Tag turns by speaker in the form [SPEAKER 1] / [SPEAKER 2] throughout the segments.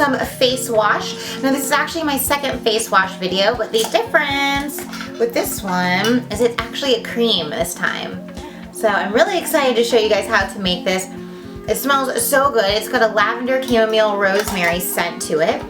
[SPEAKER 1] some face wash. Now this is actually my second face wash video, but the difference with this one is it's actually a cream this time. So I'm really excited to show you guys how to make this. It smells so good. It's got a lavender, chamomile, rosemary scent to it.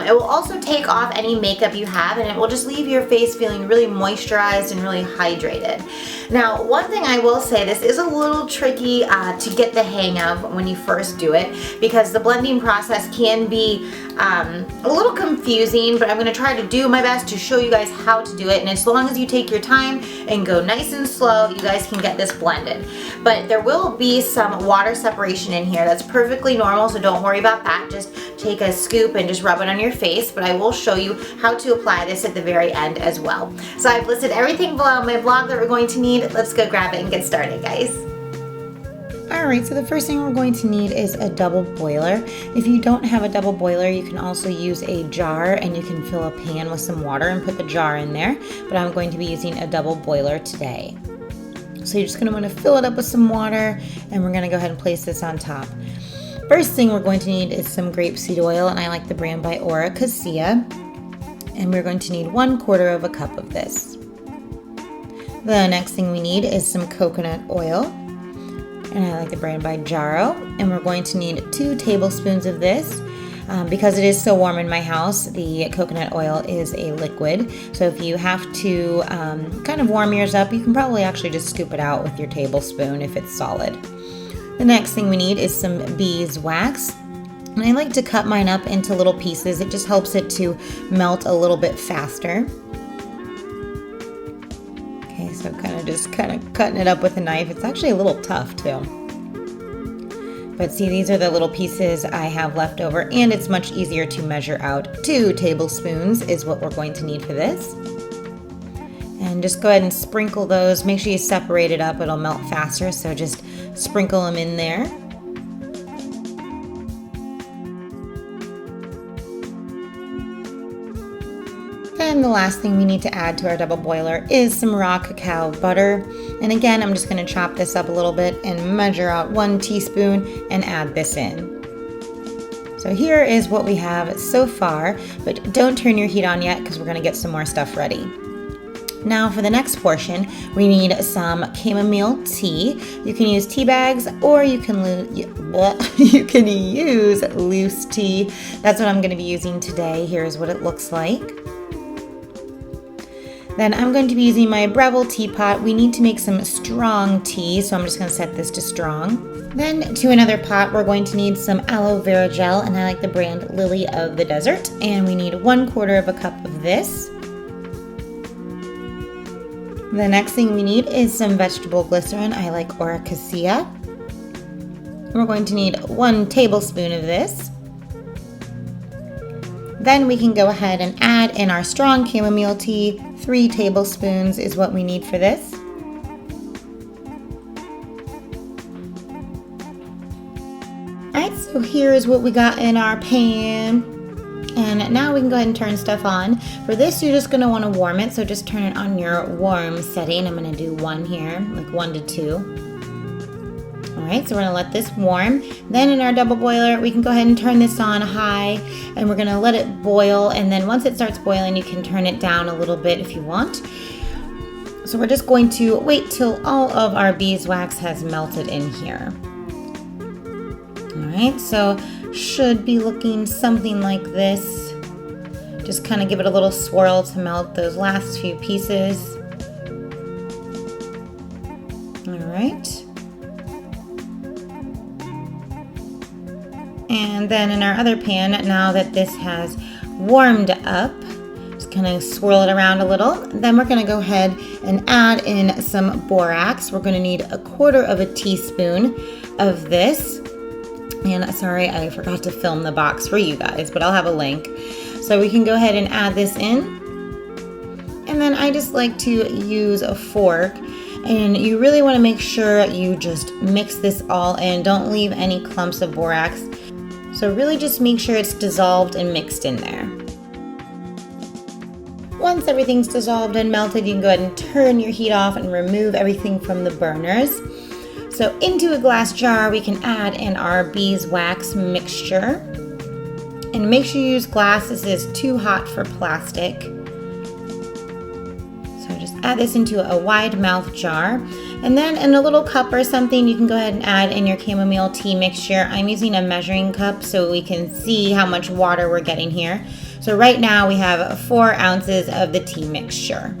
[SPEAKER 1] It will also take off any makeup you have, and it will just leave your face feeling really moisturized and really hydrated. Now, one thing I will say, this is a little tricky to get the hang of when you first do it, because the blending process can be a little confusing, but I'm going to try to do my best to show you guys how to do it, and as long as you take your time and go nice and slow, you guys can get this blended. But there will be some water separation in here. That's perfectly normal, so don't worry about that. Just take a scoop and just rub it on your face, but I will show you how to apply this at the very end as well. So I've listed everything below in my blog that we're going to need. Let's go grab it and get started, guys. Alright, so the first thing we're going to need is a double boiler. If you don't have a double boiler, you can also use a jar, and you can fill a pan with some water and put the jar in there, but I'm going to be using a double boiler today. So you're just going to want to fill it up with some water, and we're going to go ahead and place this on top. First thing we're going to need is some grapeseed oil, and I like the brand by Cacia, and we're going to need 1/4 cup of this. The next thing we need is some coconut oil, and I like the brand by Jarrow, and we're going to need 2 tablespoons of this. Because it is so warm in my house, the coconut oil is a liquid, so if you have to kind of warm yours up, you can probably actually just scoop it out with your tablespoon if it's solid. The next thing we need is some beeswax, and I like to cut mine up into little pieces. It just helps it to melt a little bit faster. Okay, so kind of cutting it up with a knife. It's actually a little tough too. But see, these are the little pieces I have left over, and it's much easier to measure out. 2 tablespoons is what we're going to need for this. And just go ahead and sprinkle those. Make sure you separate it up, it'll melt faster, so just sprinkle them in there. And the last thing we need to add to our double boiler is some raw cacao butter. And again, I'm just going to chop this up a little bit and measure out 1 teaspoon and add this in. So here is what we have so far, but don't turn your heat on yet because we're going to get some more stuff ready. Now for the next portion, we need some chamomile tea. You can use tea bags, or you can use loose tea. That's what I'm going to be using today. Here's what it looks like. Then I'm going to be using my Breville teapot. We need to make some strong tea, so I'm just going to set this to strong. Then to another pot, we're going to need some aloe vera gel, and I like the brand Lily of the Desert, and we need 1/4 cup of this. The next thing we need is some vegetable glycerin. I like Cacia. We're going to need 1 tablespoon of this. Then we can go ahead and add in our strong chamomile tea. 3 tablespoons is what we need for this. Alright, so here is what we got in our pan. And now we can go ahead and turn stuff on. For this, you're just going to want to warm it, so just turn it on your warm setting. I'm going to do 1 here, like 1 to 2. Alright, so we're going to let this warm. Then in our double boiler, we can go ahead and turn this on high, and we're going to let it boil, and then once it starts boiling, you can turn it down a little bit if you want. So we're just going to wait till all of our beeswax has melted in here. Alright, so should be looking something like this. Just kind of give it a little swirl to melt those last few pieces. Alright. And then in our other pan, now that this has warmed up, just kind of swirl it around a little. Then we're going to go ahead and add in some borax. We're going to need 1/4 teaspoon of this. And sorry, I forgot to film the box for you guys, but I'll have a link. So we can go ahead and add this in. And then I just like to use a fork. And you really want to make sure you just mix this all in. Don't leave any clumps of borax. So really just make sure it's dissolved and mixed in there. Once everything's dissolved and melted, you can go ahead and turn your heat off and remove everything from the burners. So into a glass jar, we can add in our beeswax mixture. And make sure you use glass. This is too hot for plastic. So just add this into a wide mouth jar. And then in a little cup or something, you can go ahead and add in your chamomile tea mixture. I'm using a measuring cup so we can see how much water we're getting here. So right now we have 4 ounces of the tea mixture.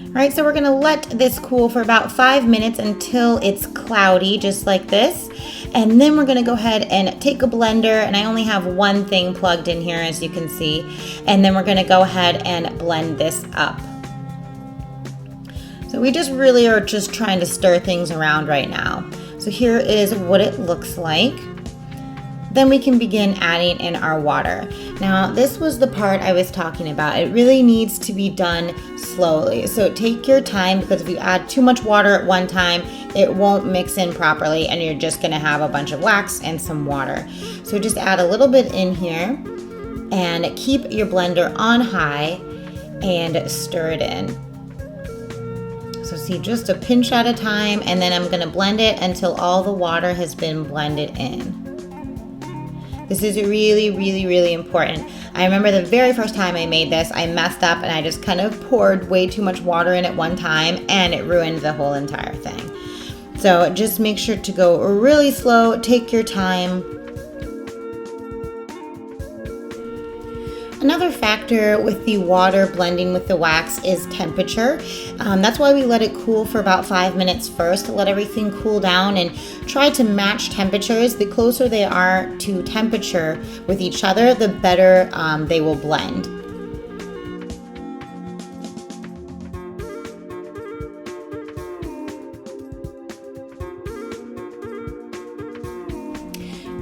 [SPEAKER 1] All right, so we're gonna let this cool for about 5 minutes until it's cloudy, just like this. And then we're gonna go ahead and take a blender, and I only have one thing plugged in here, as you can see. And then we're gonna go ahead and blend this up. So we just really are just trying to stir things around right now. So here is what it looks like. Then we can begin adding in our water. Now, this was the part I was talking about. It really needs to be done slowly. So take your time, because if you add too much water at one time, it won't mix in properly and you're just gonna have a bunch of wax and some water. So just add a little bit in here and keep your blender on high and stir it in. So see, just a pinch at a time, and then I'm gonna blend it until all the water has been blended in. This is really, really, really important. I remember the very first time I made this, I messed up and I just kind of poured way too much water in at one time and it ruined the whole entire thing. So just make sure to go really slow, take your time. Another factor with the water blending with the wax is temperature. That's why we let it cool for about 5 minutes first to let everything cool down, and try to match temperatures. The closer they are to temperature with each other, the better they will blend.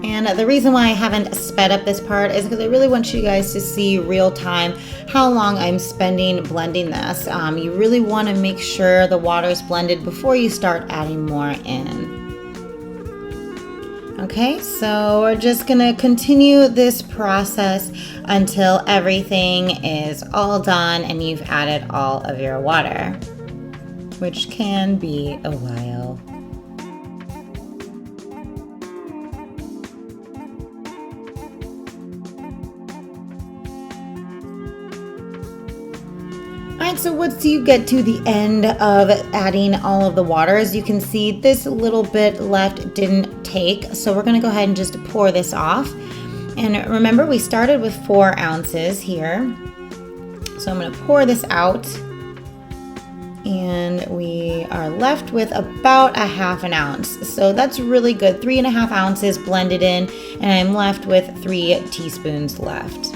[SPEAKER 1] And the reason why I haven't sped up this part is because I really want you guys to see real time how long I'm spending blending this. You really want to make sure the water is blended before you start adding more in. Okay, so we're just gonna continue this process until everything is all done and you've added all of your water, which can be a while. Alright, so once you get to the end of adding all of the water, as you can see, this little bit left didn't take, so we're going to go ahead and just pour this off. And remember, we started with 4 ounces here, so I'm going to pour this out, and we are left with about a ½ ounce. So that's really good. 3½ ounces blended in, and I'm left with 3 teaspoons left.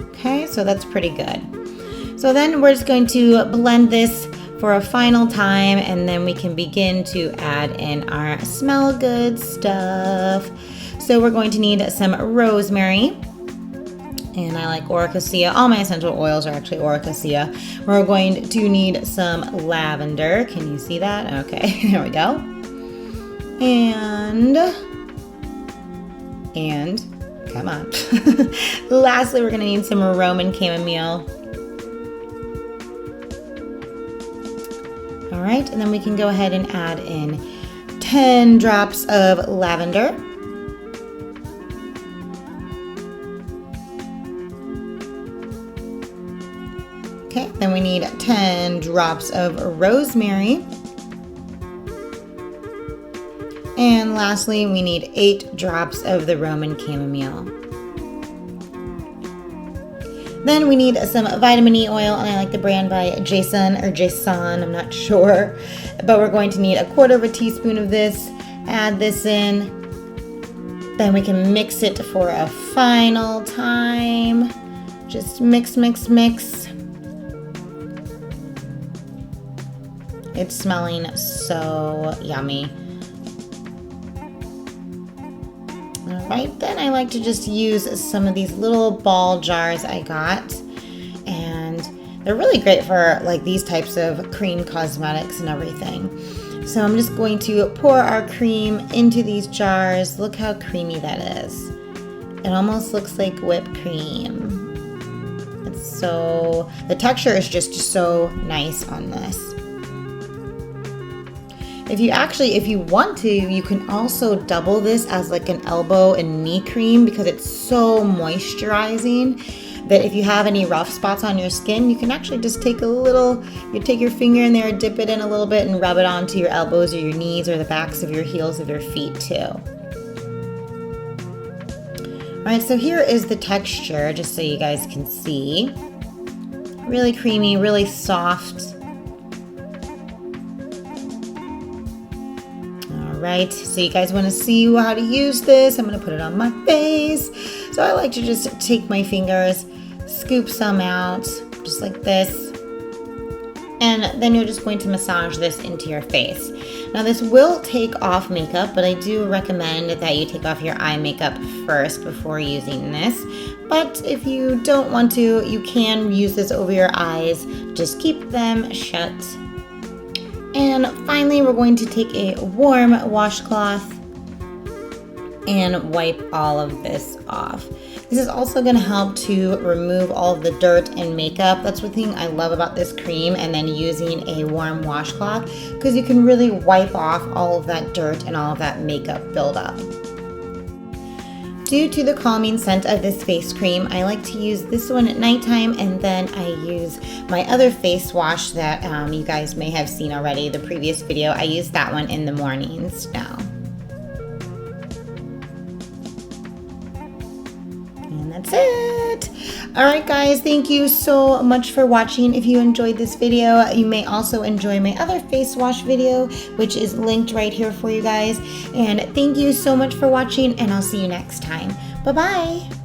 [SPEAKER 1] Okay, so that's pretty good. So then we're just going to blend this for a final time, and then we can begin to add in our smell good stuff. So we're going to need some rosemary, and I like Cacia. All my essential oils are actually Cacia. We're going to need some lavender. Can you see that? Okay, there we go. And come on. Lastly, we're gonna need some Roman chamomile. All right, and then we can go ahead and add in 10 drops of lavender. Okay, then we need 10 drops of rosemary. And lastly, we need 8 drops of the Roman chamomile. Then we need some vitamin E oil, and I like the brand by Jason, I'm not sure. But we're going to need 1/4 teaspoon of this. Add this in. Then we can mix it for a final time. Just mix, mix, mix. It's smelling so yummy. Alright, then I like to just use some of these little ball jars I got, and they're really great for like these types of cream cosmetics and everything. So I'm just going to pour our cream into these jars. Look how creamy that is. It almost looks like whipped cream. The texture is just so nice on this. If you want to, you can also double this as like an elbow and knee cream because it's so moisturizing that if you have any rough spots on your skin, you can actually just take take your finger in there, dip it in a little bit and rub it onto your elbows or your knees or the backs of your heels of your feet too. All right, so here is the texture, just so you guys can see. Really creamy, really soft. All right, so you guys want to see how to use this. I'm going to put it on my face. So I like to just take my fingers, scoop some out, just like this. And then you're just going to massage this into your face. Now this will take off makeup, but I do recommend that you take off your eye makeup first before using this. But if you don't want to, you can use this over your eyes. Just keep them shut. And finally, we're going to take a warm washcloth and wipe all of this off. This is also going to help to remove all of the dirt and makeup. That's one thing I love about this cream, and then using a warm washcloth, because you can really wipe off all of that dirt and all of that makeup buildup. Due to the calming scent of this face cream, I like to use this one at nighttime, and then I use my other face wash that you guys may have seen already, the previous video. I use that one in the mornings now. And that's it. Alright guys, thank you so much for watching. If you enjoyed this video, you may also enjoy my other face wash video, which is linked right here for you guys. And thank you so much for watching, and I'll see you next time. Bye-bye.